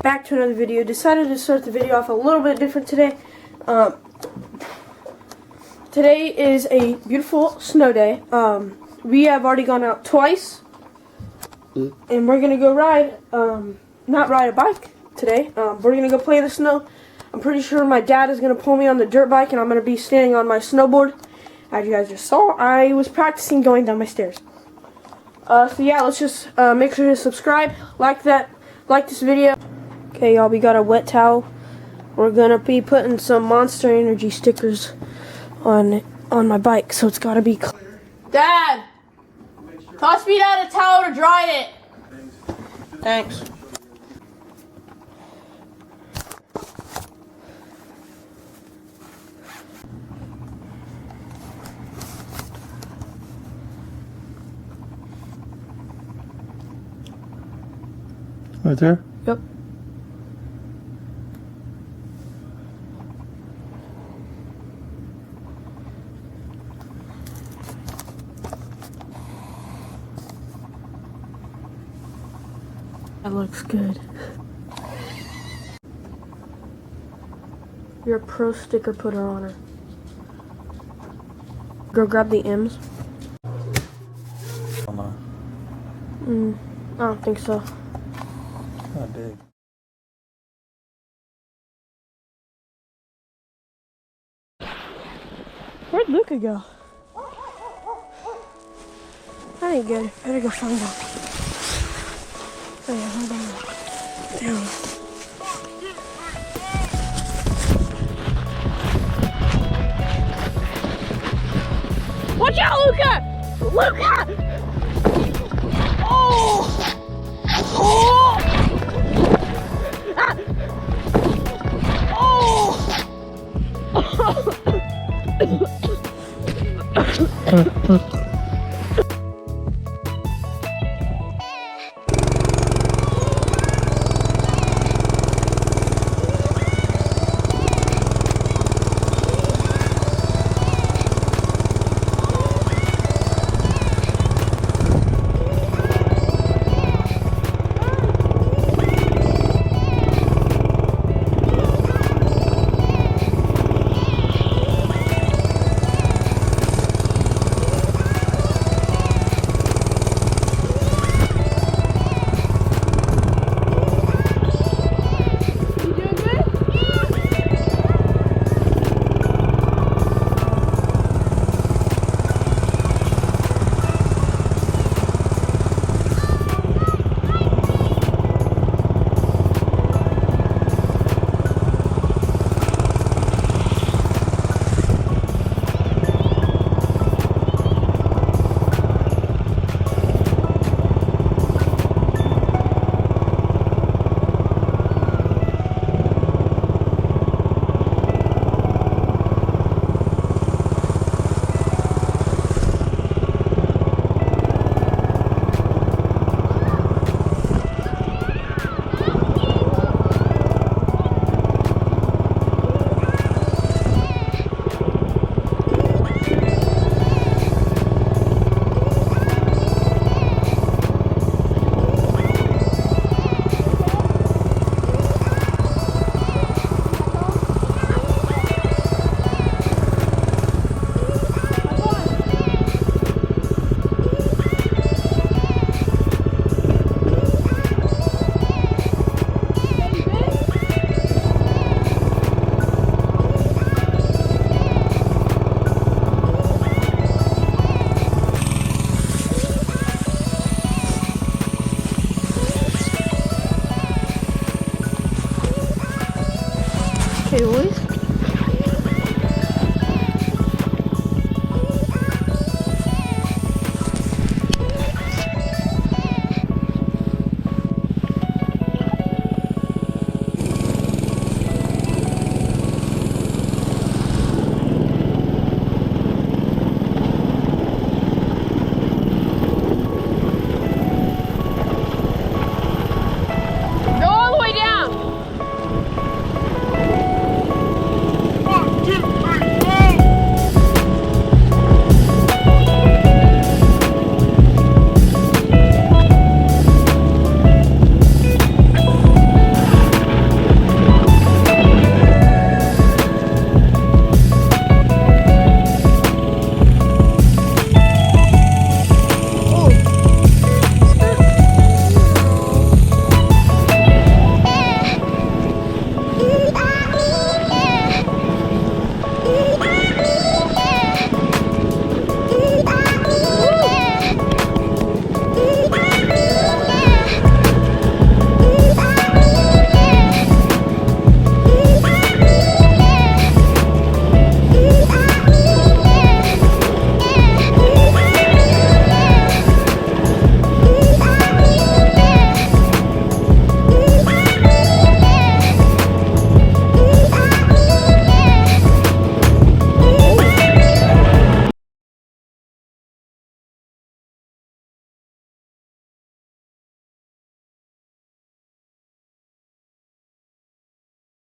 back to another video. Decided to start the video off a little bit different today. Today is a beautiful snow day. We have already gone out twice, and we're gonna go ride, not ride a bike today. We're gonna go play in the snow. I'm pretty sure my dad is gonna pull me on the dirt bike, and I'm gonna be standing on my snowboard. As you guys just saw, I was practicing going down my stairs. So yeah, let's just make sure to subscribe, like this video. Okay, y'all, we got a wet towel. We're gonna be putting some Monster Energy stickers on my bike, so it's gotta be clear. Dad, toss me down a towel to dry it. Thanks. Right there? Yep. That looks good. You're a pro sticker putter on her. Go grab the M's. Oh no. I don't think so. Not big. Where'd Luca go? That ain't good. Better go find him. Oh yeah, hold on. Damn. Watch out, Luca! Luca! Oh! Oh! Ah! Oh!